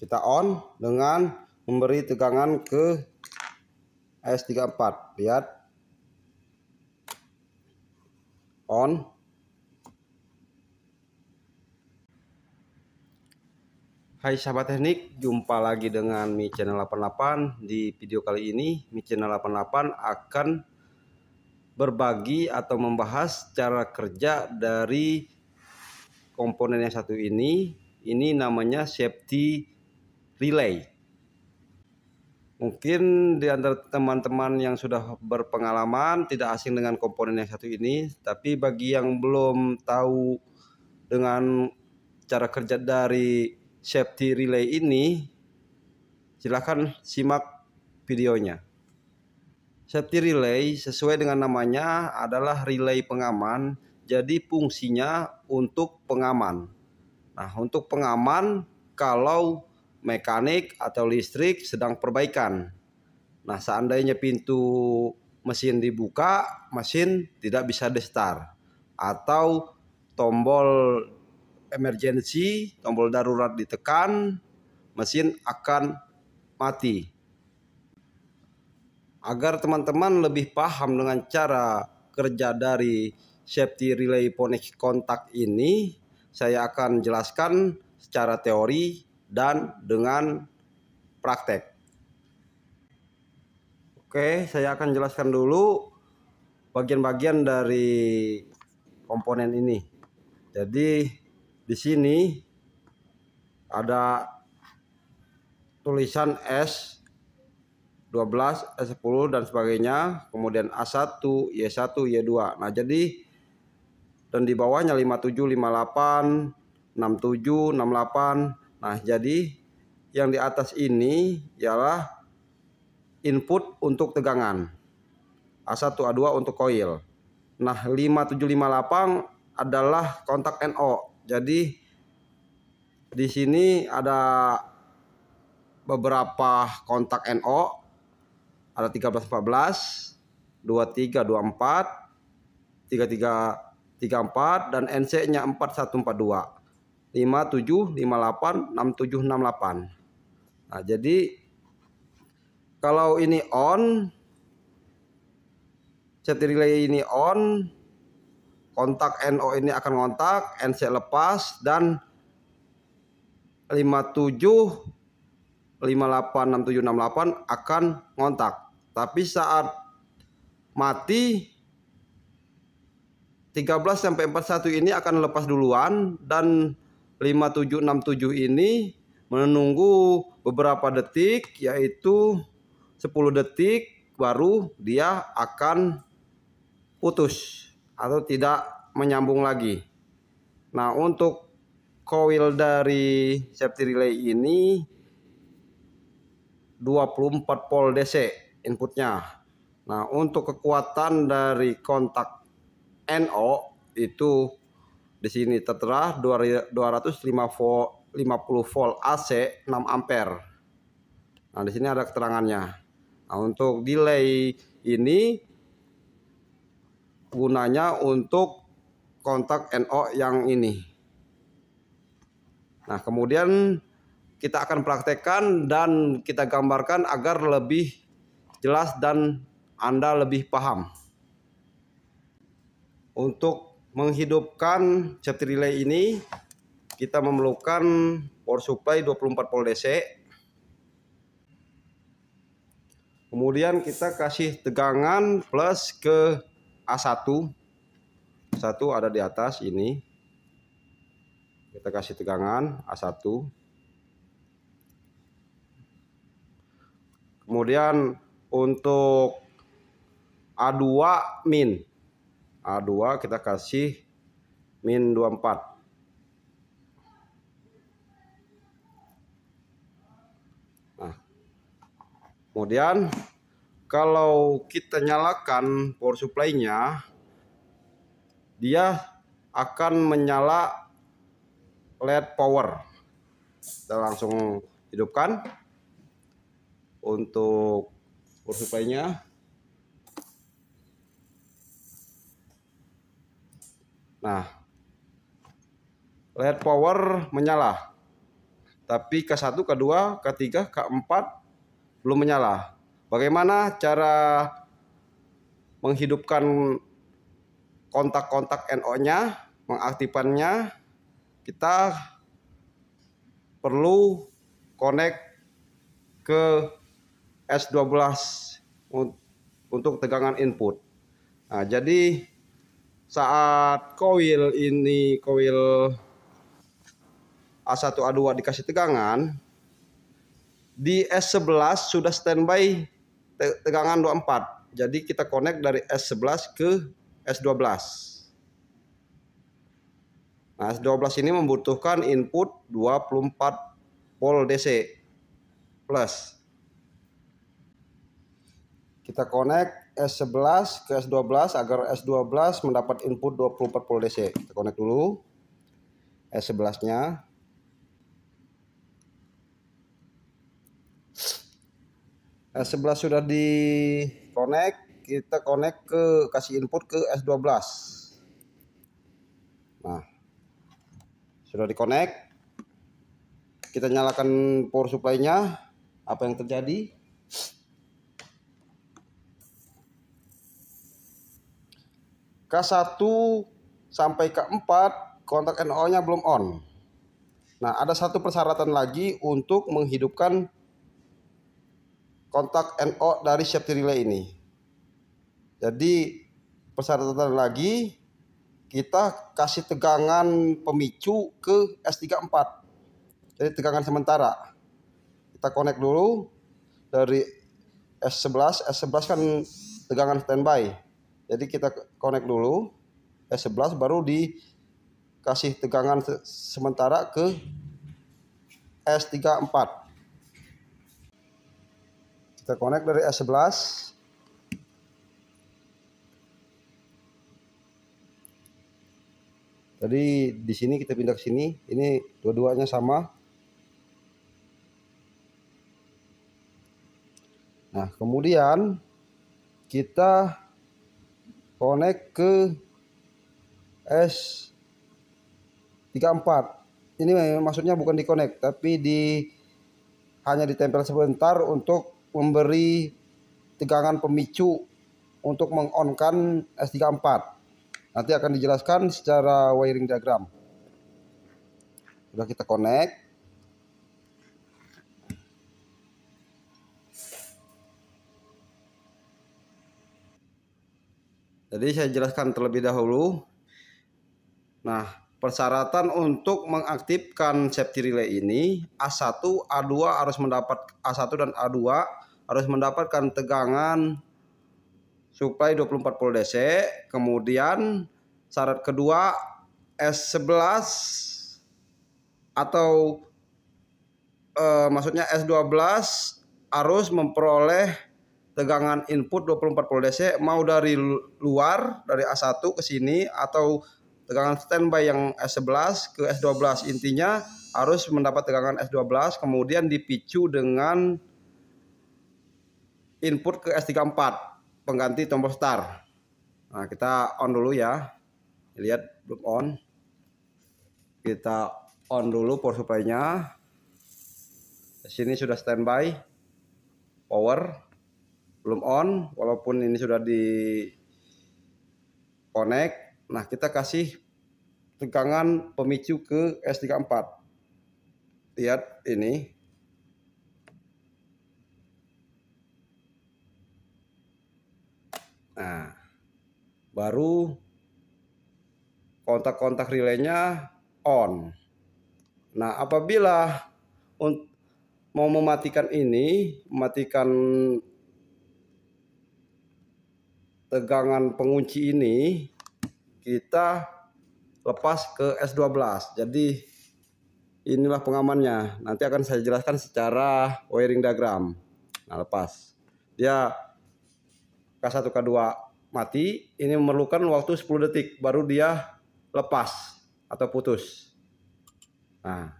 Kita on dengan memberi tegangan ke S34. Lihat. On. Hai sahabat teknik, jumpa lagi dengan Mi Channel 88. Di video kali ini Mi Channel 88 akan berbagi atau membahas cara kerja dari komponen yang satu ini. Ini namanya safety relay. Mungkin di antara teman-teman yang sudah berpengalaman tidak asing dengan komponen yang satu ini, tapi bagi yang belum tahu dengan cara kerja dari safety relay ini, silahkan simak videonya. Safety relay sesuai dengan namanya adalah relay pengaman, jadi fungsinya untuk pengaman. Nah, untuk pengaman kalau mekanik atau listrik sedang perbaikan. Nah, seandainya pintu mesin dibuka, mesin tidak bisa di-start, atau tombol emergency, tombol darurat ditekan, mesin akan mati. Agar teman-teman lebih paham dengan cara kerja dari safety relay phonics kontak ini, saya akan jelaskan secara teori dan dengan praktek. Oke, saya akan jelaskan dulu bagian-bagian dari komponen ini. Jadi di sini ada tulisan S12, S10 dan sebagainya, kemudian A1, Y1, Y2. Nah, jadi dan di bawahnya 57, 58, 67, 68. Nah, jadi yang di atas ini ialah input untuk tegangan. A1, A2 untuk koil. Nah, 5758 adalah kontak NO. Jadi di sini ada beberapa kontak NO. Ada 13, 14, 23, 24, 33, 34 dan NC-nya 4142. 57, 58, 67, 68. Nah, jadi kalau ini on, safety relay ini on, kontak NO ini akan ngontak, NC lepas, dan 57, 58, 67, 68 akan ngontak. Tapi saat mati 13 sampai 41 ini akan lepas duluan, dan 57, 67 ini menunggu beberapa detik, yaitu 10 detik baru dia akan putus atau tidak menyambung lagi. Nah, untuk coil dari safety relay ini 24 volt DC inputnya. Nah, untuk kekuatan dari kontak NO itu di sini tertera 250 volt AC 6 ampere. Nah, di sini ada keterangannya. Nah, untuk delay ini gunanya untuk kontak NO yang ini. Nah, kemudian kita akan praktekkan dan kita gambarkan agar lebih jelas dan Anda lebih paham. Untuk menghidupkan safety relay ini, kita memerlukan power supply 24 volt DC. Kemudian kita kasih tegangan plus ke A1. A1 ada di atas ini. Kita kasih tegangan A1. Kemudian untuk A2 min. A2 kita kasih min 24. Nah, kemudian kalau kita nyalakan power supply-nya, dia akan menyala LED power. Kita langsung hidupkan untuk power supply-nya. Nah, LED power menyala. tapi K1, K2, K3, K4 belum menyala. Bagaimana cara menghidupkan kontak-kontak NO-nya, mengaktifkannya? Kita perlu connect ke S12 untuk tegangan input. Nah, jadi saat koil A1 A2 dikasih tegangan, di S11 sudah standby tegangan 24. Jadi kita connect dari S11 ke S12. Nah, S12 ini membutuhkan input 24 volt DC plus. Kita connect S11 ke S12 agar S12 mendapat input 24 volt DC. Kita connect dulu S11-nya. S11 sudah di connect, kita connect kasih input ke S12. Nah, sudah di connect. Kita nyalakan power supply-nya. Apa yang terjadi? K1 sampai K4 kontak NO-nya belum on. Nah, ada satu persyaratan lagi untuk menghidupkan kontak NO dari safety relay ini. Jadi persyaratan lagi, kita kasih tegangan pemicu ke S34. Jadi tegangan sementara. Kita connect dulu dari S11. S11 kan tegangan standby. Jadi kita connect dulu S11 baru dikasih tegangan sementara ke S34. Kita connect dari S11. Jadi di sini kita pindah ke sini. Ini dua-duanya sama. Nah, kemudian kita connect ke S34. Ini maksudnya bukan di connect, tapi hanya ditempel sebentar untuk memberi tegangan pemicu untuk mengonkan S34. Nanti akan dijelaskan secara wiring diagram. Sudah kita connect. Jadi saya jelaskan terlebih dahulu. Nah, persyaratan untuk mengaktifkan safety relay ini, A1, A2 harus mendapat A1 dan A2 harus mendapatkan tegangan supply 24 volt DC. Kemudian syarat kedua, S11 atau maksudnya S12 harus memperoleh tegangan input 24 volt DC, mau dari luar, dari A1 ke sini, atau tegangan standby yang S11 ke S12. Intinya harus mendapat tegangan S12, kemudian dipicu dengan input ke S34, pengganti tombol start. Nah, kita on dulu ya. Lihat belum on. Kita on dulu power supply-nya. Di sini sudah standby. Power belum on, walaupun ini sudah di connect. Nah, kita kasih tegangan pemicu ke S34. Lihat ini. Nah, baru kontak-kontak relaynya on. Nah, apabila mau mematikan ini, mematikan tegangan pengunci ini, kita lepas ke S12. Jadi inilah pengamannya. Nanti akan saya jelaskan secara wiring diagram. Nah, lepas. Dia K1 K2 mati, ini memerlukan waktu 10 detik baru dia lepas atau putus. Nah,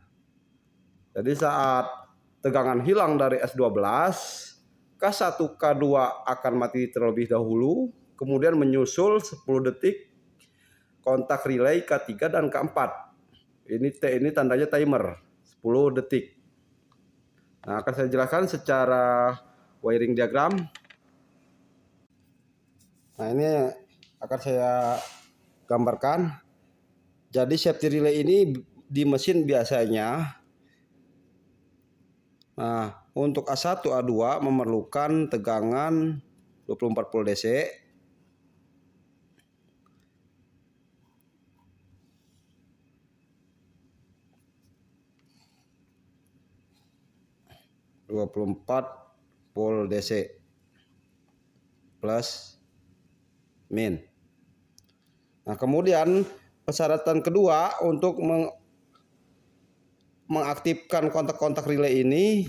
jadi saat tegangan hilang dari S12, K1 K2 akan mati terlebih dahulu, kemudian menyusul 10 detik kontak relay K3 dan K4. Ini tandanya timer 10 detik. Nah, akan saya jelaskan secara wiring diagram. Nah, ini akan saya gambarkan. Jadi safety relay ini di mesin biasanya, nah untuk A1 A2 memerlukan tegangan 24 volt DC, volt DC plus min. Nah, kemudian persyaratan kedua untuk mengaktifkan kontak-kontak relay ini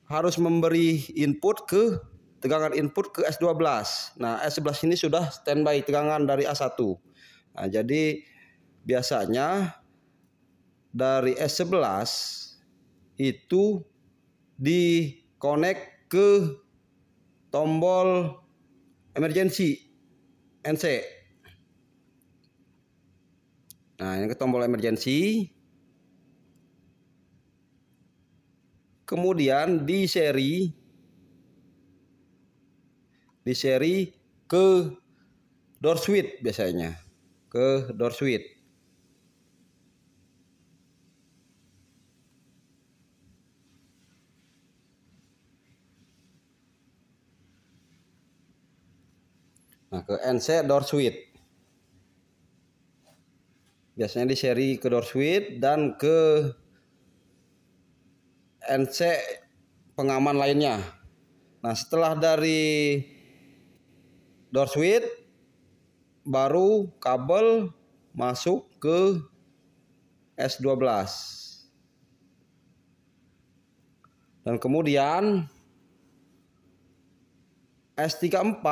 harus memberi tegangan input ke S12. Nah, S11 ini sudah standby tegangan dari A1. Nah, jadi biasanya dari S11 itu dikonek ke tombol emergency NC. Nah, ini ke tombol emergency. Kemudian di seri ke door switch biasanya. Ke door switch. Nah, ke NC door switch. Biasanya di seri ke door switch dan ke NC pengaman lainnya. Nah, setelah dari door switch baru kabel masuk ke S12. Dan kemudian S34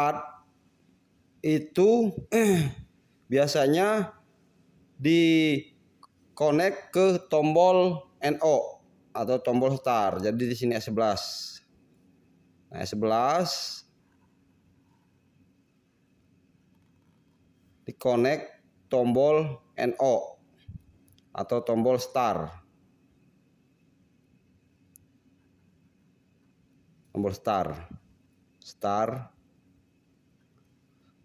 itu biasanya dikonek ke tombol NO atau tombol start. Jadi di sini S11. Nah, S11 dikonek tombol NO atau tombol start. Tombol start.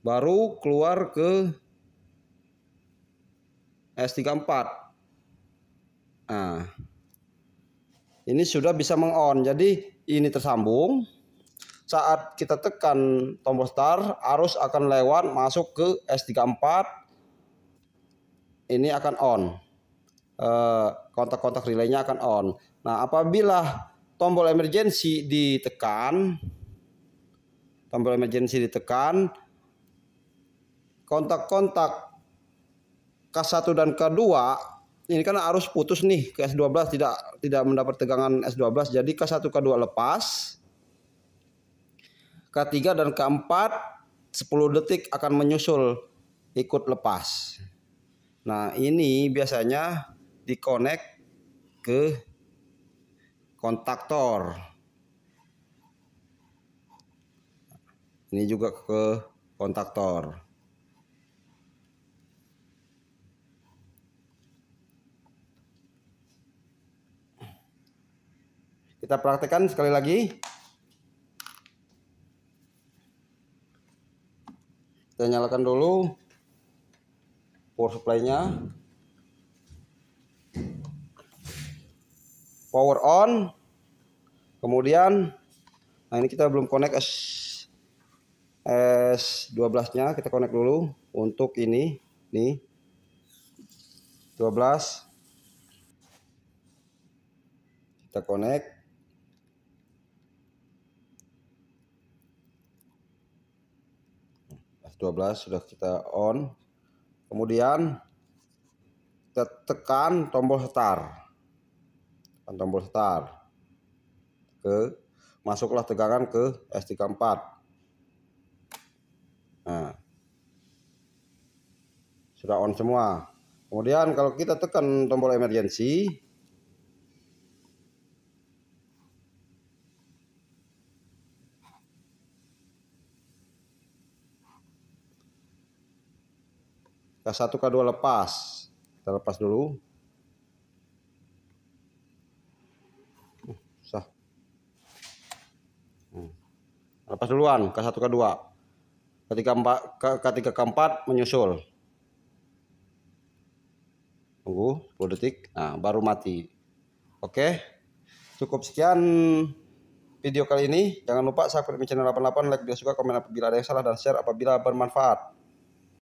Baru keluar ke S34. Nah, ini sudah bisa meng-on. Jadi ini tersambung. Saat kita tekan tombol start, arus akan lewat masuk ke S34. Ini akan on. Kontak-kontak relaynya akan on. Nah, apabila tombol emergency ditekan, kontak-kontak K1 dan K2 ini kan arus putus nih ke S12, tidak mendapat tegangan S12, jadi K1 K2 lepas. K3 dan K4 10 detik akan menyusul ikut lepas. Nah, ini biasanya dikonek ke kontaktor. Ini juga ke kontaktor. Kita praktekkan sekali lagi. Kita nyalakan dulu power supply-nya. Power on. Kemudian, nah ini kita belum connect S12-nya, kita connect dulu untuk ini, nih 12. Kita connect. S12 sudah kita on. Kemudian kita tekan tombol start. Masuklah tegangan ke S34. Nah, sudah on semua. Kemudian kalau kita tekan tombol emergency, K1 K2 lepas. Kita lepas dulu. Sah. Lepas duluan, K1 K2. Ketika keempat menyusul. Tunggu 10 detik. Nah, baru mati. Oke. Cukup sekian video kali ini. Jangan lupa subscribe channel 88, like video suka, komen apabila ada yang salah, dan share apabila bermanfaat.